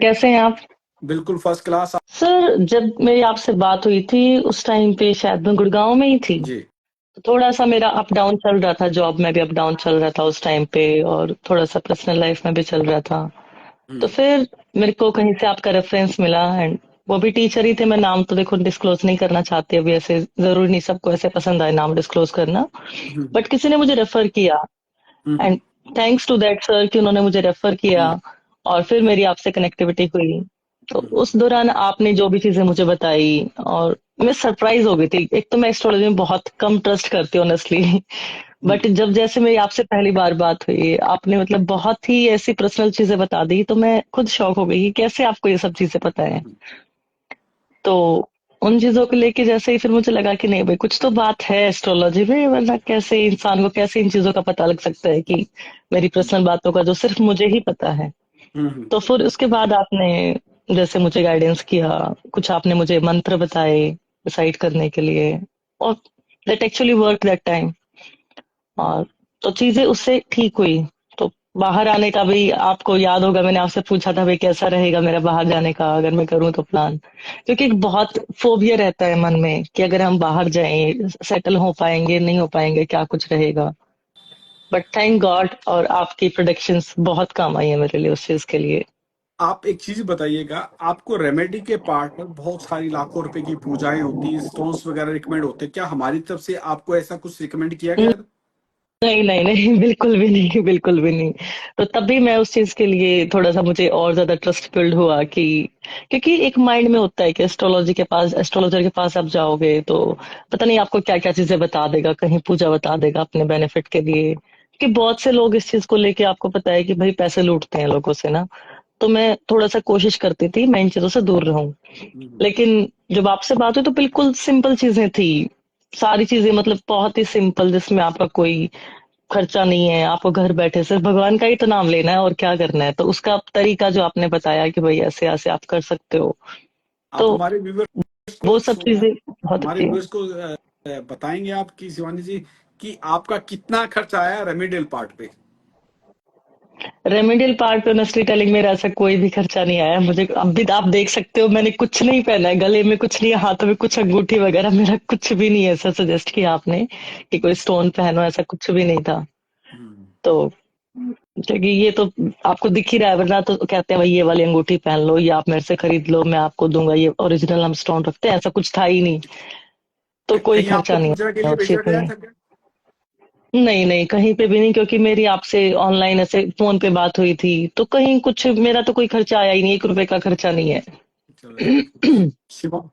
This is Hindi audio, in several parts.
कैसे हैं आप? बिल्कुल फर्स्ट क्लास। सर, जब मेरी आपसे बात हुई थी उस टाइम पे शायद मैं गुड़गांव में ही थी। जी। तो थोड़ा सा मेरा अप डाउन चल रहा था, जॉब में भी अप डाउन चल रहा था उस टाइम पे, और थोड़ा सा पर्सनल लाइफ में भी चल रहा था। तो हम्म। फिर मेरे को कहीं से आपका रेफरेंस मिला, एंड वो भी टीचर ही थे। मैं नाम तो देखो डिस्क्लोज नहीं करना चाहती अभी, ऐसे जरूरी नहीं सबको ऐसे पसंद आए नाम डिस्क्लोज करना। हम्म। बट किसी ने मुझे रेफर किया, hmm. And thanks to that sir कि उन्होंने मुझे रेफर किया। हम्म। और फिर मेरी आपसे कनेक्टिविटी हुई। तो हम्म। उस दौरान आपने जो भी चीजें मुझे बताई, और मैं सरप्राइज हो गई थी। एक तो मैं एस्ट्रोलॉजी में बहुत कम ट्रस्ट करती हूँ ऑनेस्टली। बट हम्म। जब जैसे मेरी आपसे पहली बार बात हुई, आपने मतलब बहुत ही ऐसी पर्सनल चीजें बता दी, तो मैं खुद शॉक हो गई कि कैसे आपको ये सब चीजें पता है। हम्म। तो उन चीजों को लेके जैसे ही फिर मुझे लगा कि नहीं भाई, कुछ तो बात है एस्ट्रोलॉजी में, वरना कैसे इंसान को कैसे इन चीजों का पता लग सकता है कि मेरी पर्सनल बातों का जो सिर्फ मुझे ही पता है। हम्म। तो फिर उसके बाद आपने जैसे मुझे गाइडेंस किया, कुछ आपने मुझे मंत्र बताए डिसाइड करने के लिए, और that actually work that time. और तो चीजें उससे ठीक हुई। तो बाहर आने का भी आपको याद होगा, मैंने आपसे पूछा था भाई कैसा रहेगा मेरा बाहर जाने का अगर मैं करूँ तो प्लान। क्योंकि एक बहुत फोबिया रहता है मन में कि अगर हम बाहर जाएं सेटल हो पाएंगे नहीं हो पाएंगे, क्या कुछ रहेगा। बट थैंक गॉड, और आपकी प्रोडक्शंस बहुत काम आई है मेरे लिए उस चीज के लिए। आप एक चीज बताइएगा, आपको रेमेडी के पार्ट में बहुत सारी लाखों रुपए की पूजाएं होती है, स्टोन्स वगैरह रिकमेंड होते हैं, क्या हमारी तरफ से आपको ऐसा कुछ रिकमेंड किया गया है? नहीं नहीं नहीं, बिल्कुल भी नहीं, बिल्कुल भी नहीं। तो तभी मैं उस चीज के लिए थोड़ा सा मुझे और ज्यादा ट्रस्ट बिल्ड हुआ कि, क्योंकि एक माइंड में होता है कि एस्ट्रोलॉजी के पास, एस्ट्रोलॉजर के पास आप जाओगे तो पता नहीं आपको क्या क्या चीजें बता देगा, कहीं पूजा बता देगा अपने बेनिफिट के लिए। कि बहुत से लोग इस चीज को लेके, आपको पता है कि भाई पैसे लूटते हैं लोगों से ना। तो मैं थोड़ा सा कोशिश करती थी मैं इन चीजों से दूर रहूं। हम्म। लेकिन जब आपसे बात हुई तो बिल्कुल सिंपल चीजें थी। सारी चीजें मतलब बहुत ही सिंपल, जिसमें आपका कोई खर्चा नहीं है, आपको घर बैठे सिर्फ भगवान का ही तो नाम लेना है और क्या करना है। तो उसका तरीका जो आपने बताया कि भाई ऐसे ऐसे आप कर सकते हो, आप तो हमारे व्यूवर्स को वो सब चीजें बहुत हमारे अच्छी है। व्यूवर्स को बताएंगे आप कि शिवानी जी कि आपका कितना खर्च आया रेमेडियल पार्ट पे? रेमेडियल पार्ट पे ऑनेस्टली टेलिंग मेरा ऐसा कोई भी खर्चा नहीं आया मुझे। अब भी आप देख सकते हो मैंने कुछ नहीं पहना है, गले में कुछ नहीं है, हाथों में कुछ अंगूठी वगैरह मेरा कुछ भी नहीं है ऐसा सजेस्ट किया आपने कि कोई स्टोन पहनो, ऐसा कुछ भी नहीं था। हम्म। तो क्योंकि ये तो आपको दिख ही रहा है, वरना तो कहते हैं भाई ये वाली अंगूठी पहन लो, ये आप मेरे से खरीद लो, मैं आपको दूंगा, ये ओरिजिनल हम स्टोन रखते हैं, ऐसा कुछ था ही नहीं। तो कोई कहीं आपको खर्चा नहीं पूजा के है लिए उस भेजा चीज गया में। था क्या? नहीं नहीं, कहीं पे भी नहीं, क्योंकि मेरी आपसे ऑनलाइन ऐसे फोन पे बात हुई थी, तो कहीं कुछ मेरा तो कोई खर्चा आया ही नहीं, 1 रुपए का खर्चा नहीं है। चलो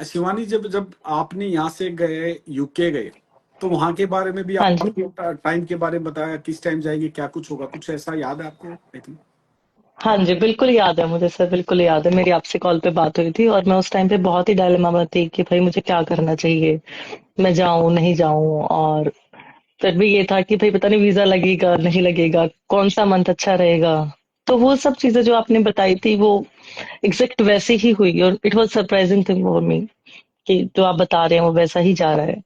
शिवानी, जब जब आपने यहाँ से गए, यूके गए, तो वहां के बारे में भी हाँ जी। आपको टाइम के बारे में बताया, किस टाइम जाएंगे, क्या कुछ होगा, कुछ ऐसा याद है आपको? I think. हाँ जी, बिल्कुल याद है मुझे सर, बिल्कुल याद है। मेरी आपसे कॉल पे बात हुई थी और मैं उस टाइम पे बहुत ही डायलेमा में थी कि भाई मुझे क्या करना चाहिए, मैं जाऊं नहीं जाऊं। और फिर भी ये था कि भाई पता नहीं वीजा लगेगा नहीं लगेगा, कौन सा मंथ अच्छा रहेगा। तो वो सब चीजें जो आपने बताई थी वो एग्जैक्ट वैसे ही हुई, और it was surprising thing for me कि जो आप बता रहे हैं वो वैसा ही जा रहा है।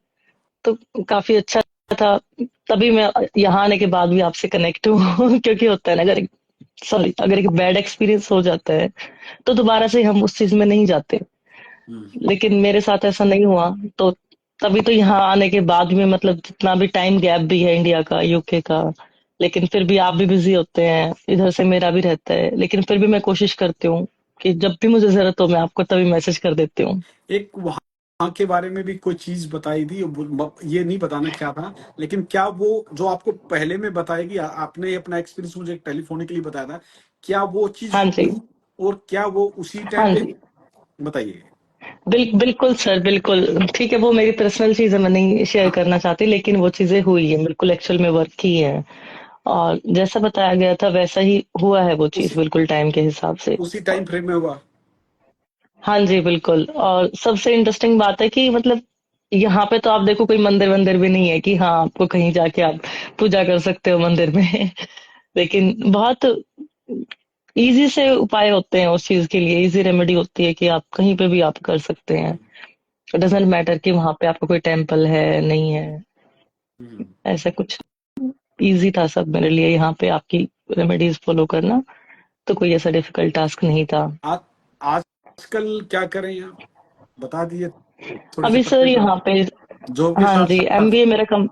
तो काफी अच्छा था। तभी मैं यहाँ आने के बाद भी आपसे कनेक्ट हूँ क्योंकि होता है ना, अगर सॉरी अगर एक बैड एक्सपीरियंस हो जाता है तो दोबारा से हम उस चीज में नहीं जाते। हम्म। लेकिन मेरे साथ ऐसा नहीं हुआ। तो तभी तो यहाँ आने के बाद में, मतलब जितना भी टाइम गैप भी है इंडिया का यूके का, लेकिन फिर भी आप भी बिजी होते हैं, इधर से मेरा भी रहता है, लेकिन फिर भी मैं कोशिश करती हूँ कि जब भी मुझे जरूरत हो मैं आपको तभी मैसेज कर देती हूँ। एक वहां के बारे में भी कोई चीज बताई थी, ये नहीं बताना क्या था, लेकिन क्या वो जो आपको पहले में बताएगी, आपने अपना एक्सपीरियंस मुझे टेलीफोनिकली बताया था, क्या वो चीज हाँ जी। हुई? और क्या वो उसी हाँ टाइम पे? जी। बताइए। बिल्कुल सर, बिल्कुल ठीक है। वो मेरी पर्सनल चीज है, मैं नहीं शेयर हाँ, करना चाहती, लेकिन वो चीजें हुई है, बिल्कुल एक्चुअल में वर्क की है। और जैसा बताया गया था वैसा ही हुआ है वो चीज, उसी बिल्कुल टाइम के हिसाब से। उसी टाइम फ्रेम में हुआ। हाँ जी बिल्कुल। और सबसे इंटरेस्टिंग बात है कि मतलब यहाँ पे तो आप देखो कोई मंदिर वंदिर भी नहीं है कि हाँ आपको कहीं जाके आप पूजा कर सकते हो मंदिर में लेकिन बहुत इजी से उपाय होते हैं उस चीज के लिए, इजी रेमेडी होती है कि आप कहीं पे भी आप कर सकते हैं। इट डजेंट मैटर कि वहां पे आपका कोई टेम्पल है नहीं है, हम्म। ऐसा कुछ। इजी था सब मेरे लिए यहाँ पे आपकी रेमेडीज फॉलो करना, तो कोई ऐसा डिफिकल्ट टास्क नहीं था। आजकल क्या करें आप, बता दिए थोड़ी सी अभी सर पत्ते पर, यहाँ पे, जॉब के हाँ साथ जी साथ। एमबीए मेरा कम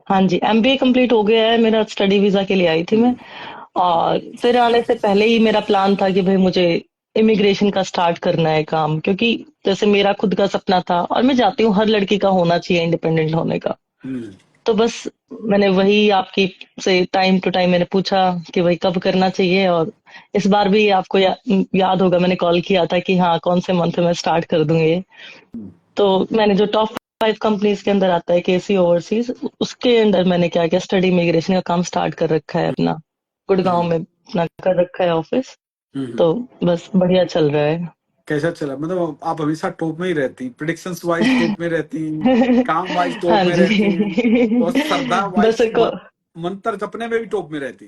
हाँ जी एमबीए कंप्लीट हो गया है मेरा, स्टडी वीजा के लिए आई थी मैं। हम्म, और फिर आने से पहले ही मेरा प्लान था कि भाई मुझे इमिग्रेशन का स्टार्ट करना है काम, क्योंकि जैसे मेरा खुद का सपना था और मैं चाहती हूँ हर लड़की का होना चाहिए इंडिपेंडेंट होने का। हम्म, तो बस मैंने वही आपकी से टाइम टू टाइम मैंने पूछा कि भाई कब करना चाहिए। और इस बार भी आपको याद होगा मैंने कॉल किया था कि हाँ कौन से मंथ में स्टार्ट कर दूंगे। हम्म, तो मैंने जो टॉप 5 कंपनीज के अंदर आता है केसी ओवरसीज, उसके अंदर मैंने क्या किया, स्टडी इमिग्रेशन का काम स्टार्ट कर रखा है अपना, गुड़गांव हम्म, में अपना कर रखा है ऑफिस। हम्म। तो बस बढ़िया चल रहा है। कैसा चला, मतलब आप हमेशा टॉप में ही रहती, प्रिडिक्शंस वाइज टॉप में रहती, काम वाइज टॉप हाँ में रहती हैं, जी और श्रद्धा बस वाइज को मंत्र जपने में भी टॉप में रहती।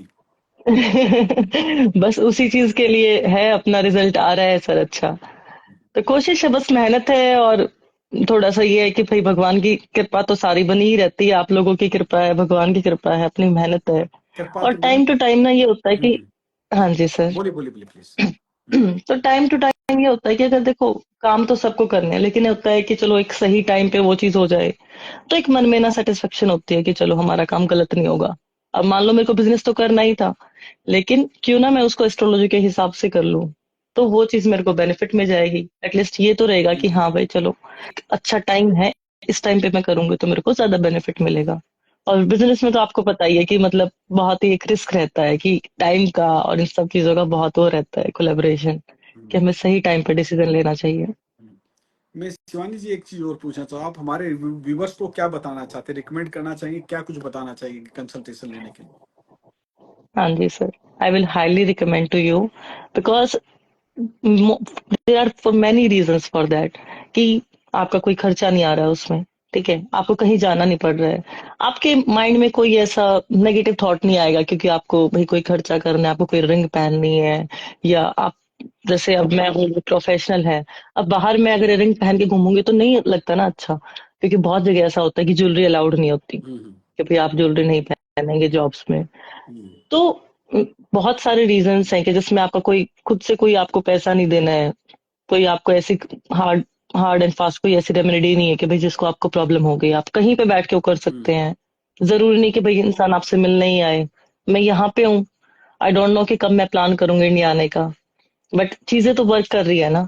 बस उसी चीज के लिए है, अपना रिजल्ट आ रहा है सर अच्छा। तो कोशिश है, बस मेहनत है। और थोड़ा सा ये है कि भाई भगवान की कृपा तो सारी बनी ही रहती है, आप लोगों की कृपा है, भगवान की कृपा है, अपनी मेहनत है। कृपा और तो टाइम टू टाइम ना ये होता है कि, हम्म, हाँ जी सर। बोलिए बोलिए बोलिए प्लीज। हम्म, तो टाइम टू टाइम ये होता है कि अगर देखो काम तो सबको करने हैं, लेकिन ये होता है कि चलो एक सही टाइम पे वो चीज हो जाए, तो एक मन में ना सेटिस्फेक्शन होती है कि चलो हमारा काम गलत नहीं होगा। अब मान लो मेरे को बिजनेस तो करना ही था, लेकिन क्यों ना मैं उसको एस्ट्रोलॉजी के हिसाब से कर लूं, तो वो चीज मेरे को बेनिफिट में जाएगी। एटलीस्ट ये तो रहेगा कि हाँ भाई चलो अच्छा टाइम है, इस टाइम पे मैं करूंगी तो मेरे को ज्यादा बेनिफिट मिलेगा। और बिजनेस में तो आपको पता ही है कि मतलब बहुत ही एक रिस्क रहता है कि टाइम का और इन सब चीजों का बहुत वो रहता है कोलेबोरेशन, कि हम्म, हमें सही टाइम पे डिसीजन लेना चाहिए। हम्म। मैं शिवानी जी एक चीज और पूछना चाहूँ, आप हमारे व्यूवर्स को क्या बताना चाहते हैं, रिकमेंड करना चाहिए, क्या कुछ बताना चाहिए कंसल्टेशन लेने के लिए? हाँ जी sir, I will highly recommend to you, because there are for many reasons for that, कि आपका कोई खर्चा नहीं आ रहा है उसमें, ठीक है, आपको कहीं जाना नहीं पड़ रहा है, आपके माइंड में कोई ऐसा नेगेटिव थॉट नहीं आएगा क्योंकि आपको भाई कोई खर्चा करना है, आपको कोई रिंग पहननी है, या आप जैसे अब मैं हूँ प्रोफेशनल है, अब बाहर में अगर रिंग पहन के घूमूंगी तो नहीं लगता ना अच्छा, क्योंकि बहुत जगह ऐसा होता है कि ज्वेलरी अलाउड नहीं होती, हम्म, कि भाई आप ज्वेलरी नहीं पहनेंगे जॉब्स में। हम्म, तो बहुत सारे रीजंस हैं कि जिसमें आपका कोई खुद से कोई आपको पैसा नहीं देना है, कोई आपको ऐसी हार्ड हार्ड एंड फास्ट कोई ऐसी रेमेडी नहीं है कि भाई जिसको आपको प्रॉब्लम हो गई आप कहीं पे बैठ के वो कर हम्म, सकते हैं। जरूरी नहीं कि भाई इंसान आपसे मिलने ही आए। मैं यहाँ पे हूँ, आई डोंट नो कि कब मैं प्लान करूंगी इंडिया आने का, बट चीजें तो वर्क कर रही है ना।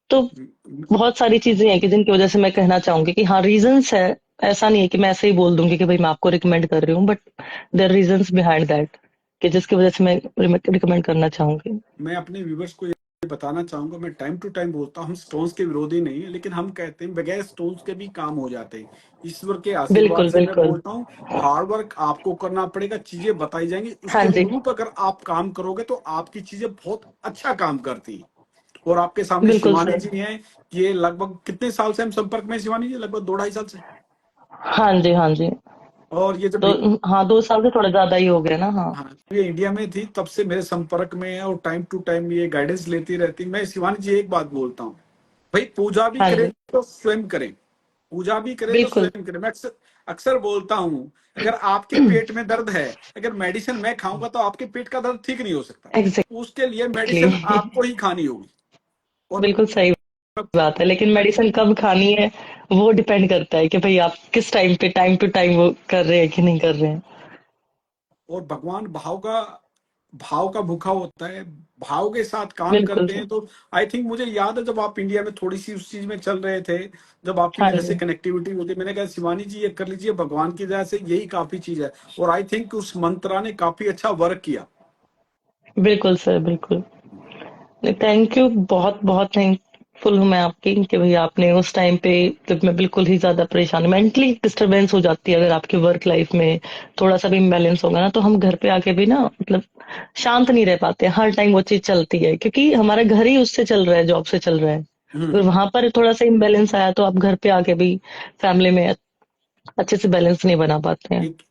तो हम्म। बहुत सारी चीजें हैं कि जिनकी वजह से मैं कहना चाहूंगी कि हाँ रीजंस है। ऐसा नहीं है कि मैं ऐसे ही बोल दूंगी कि भाई मैं आपको रिकमेंड कर रही हूँ, but there reasons behind that, कि जिसकी वजह से मैं रिकमेंड करना चाहूंगी। मैं अपने व्यूवर्स को ये बताना चाहूंगा, मैं टाइम टू टाइम बोलता हूँ, हम स्टोन्स के विरोधी नहीं है, लेकिन हम कहते हैं बगैर स्टोन्स के भी काम हो जाते हैं। ईश्वर के आशीर्वाद बिल्कुल से मैं बिल्कुल। बोलता हूँ, हार्ड वर्क आपको करना पड़ेगा, चीजें बताई जाएंगी, हाँ उसके जी। अनुरूप अगर आप काम करोगे तो आपकी चीजें बहुत अच्छा काम करती है। और आपके सामने बिल्कुल शिवानी सर। जी हैं, ये लगभग कितने साल से हम संपर्क में हैं शिवानी जी, लगभग 2 ढाई साल से। हाँ जी हाँ जी। और ये जब तो हाँ 2 साल से थोड़ा ज्यादा ही हो गया ना, हाँ। हाँ, ये इंडिया में थी तब से मेरे संपर्क में है, और टाइम टू टाइम ये गाइडेंस लेती रहती। मैं शिवानी जी एक बात बोलता हूँ, भाई पूजा भी हाँ करे जी। तो स्वयं करें, पूजा भी करे तो बिल्कुल। स्वयं करें। मैं अक्सर अक्सर बोलता हूँ, अगर आपके पेट में दर्द है, अगर मेडिसिन मैं खाऊंगा तो आपके पेट का दर्द ठीक नहीं हो सकता, उसके लिए मेडिसिन एग्जैक्टली आपको ही खानी होगी। और बिल्कुल सही बात है, लेकिन मेडिसिन कब खानी है वो डिपेंड करता है कि भाई आप किस टाइम पे टाइम टू टाइम वो कर रहे हैं कि नहीं कर रहे हैं। और भगवान भाव का भूखा होता है, भाव के साथ काम बिल्कुल करते सर। हैं। तो आई थिंक मुझे याद है जब आप इंडिया में थोड़ी सी उस चीज में चल रहे थे, जब आपकी हाँ मेरे से जी। कनेक्टिविटी होती, मैंने कहा शिवानी जी ये कर लीजिए, भगवान की दया से यही काफी चीज है। और आई थिंक उस मंत्रा ने काफी अच्छा वर्क किया। बिल्कुल सर बिल्कुल। थैंक यू, बहुत बहुत थैंकफुल हूँ मैं आपकी कि भाई आपने उस टाइम पे, जब मैं बिल्कुल ही ज्यादा परेशान, मेंटली डिस्टरबेंस हो जाती है अगर आपकी वर्क लाइफ में थोड़ा सा भी इम्बैलेंस होगा ना, तो हम घर पे आके भी ना मतलब शांत नहीं रह पाते, हर टाइम वो चीज चलती है क्योंकि हमारा घर ही उससे चल रहा है, जॉब से चल रहा है। अगर हम्म। वहां पर थोड़ा सा इम्बैलेंस आया तो आप घर पे आके भी फैमिली में अच्छे से बैलेंस नहीं बना पाते हैं। एक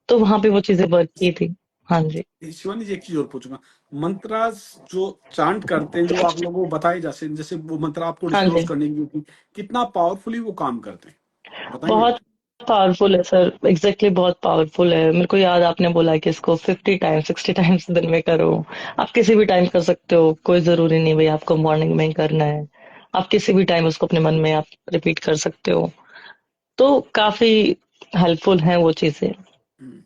तो वहां पे वो चीजें वर्क की थी। हाँ जी। शिवानी जी एक चीज और पूछूंगा, मंत्रास जो चांट करते हैं, जो आप लोगों को बताए जैसे जैसे वो मंत्र आपको हाँ डिस्क्लोज जी। करने की, कितना पावरफुली वो काम करते हैं, बताएंगे बहुत कुछ? पावरफुल है सर, एग्जैक्टली बहुत पावरफुल है। मेरे को याद आपने बोला है कि इसको 50 टाइम्स 60 टाइम्स दिन में करो। आप किसी भी टाइम कर सकते हो, कोई जरूरी नहीं भाई आपको मॉर्निंग में ही करना है। आप किसी भी टाइम उसको अपने मन में आप रिपीट कर सकते हो। तो काफी हेल्पफुल है वो चीजें। हम्म।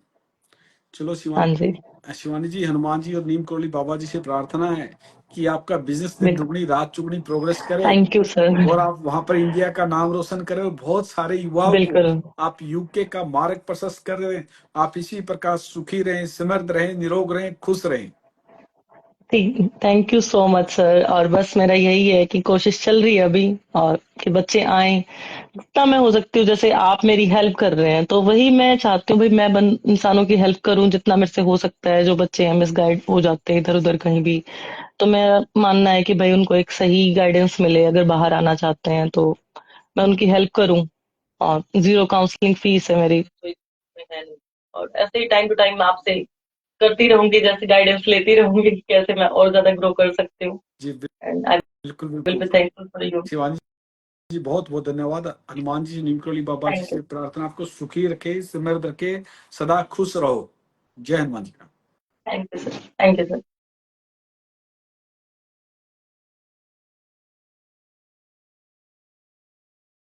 चलो हाँ जी। शिवानी जी, हनुमान जी और नीम करोली बाबा जी से प्रार्थना है कि आपका बिजनेस दिन बिल्कुल। दुगनी रात चुगनी प्रोग्रेस करे, थैंक यू सर। और आप वहां पर इंडिया का नाम रोशन करें, और बहुत सारे युवाओं को बिल्कुल। आप यूके का मार्ग प्रशस्त कर रहे हैं। आप इसी प्रकार सुखी रहें, समृद्ध रहें, निरोग रहें, खुश रहें। Thank you so much sir. और बस मेरा यही है कि कोशिश चल रही है अभी, और कि बच्चे आए जितना मैं हो सकती हूँ। जैसे आप मेरी हेल्प कर रहे हैं तो वही मैं चाहती हूँ भाई मैं इंसानों की हेल्प करूं जितना मेरे से हो सकता है। जो बच्चे हैं मिसगाइड हो जाते हैं इधर उधर कहीं भी, तो मैं मानना है कि भाई उनको एक सही गाइडेंस मिले। अगर बाहर आना चाहते हैं तो मैं उनकी हेल्प करूं। और 0 काउंसलिंग फीस है मेरी, कोई इसमें है नहीं। और ऐसे ही टाइम टू टाइम मैं आपसे करती रहूंगी, जैसे गाइडेंस लेती रहूंगी कि कैसे मैं और ज्यादा ग्रो कर सकती हूँ। जी एंड आई बिल्कुल विल बिल्कुल। Be thankful for you. Shivani ji बहुत बहुत धन्यवाद। हनुमान जी नीम करोली बाबा जी थैंक से यू। प्रार्थना, आपको सुखी रखे, समृद्ध रखे, सदा खुश रहो। जय हनुमान जी का। Thank you sir. Thank you sir.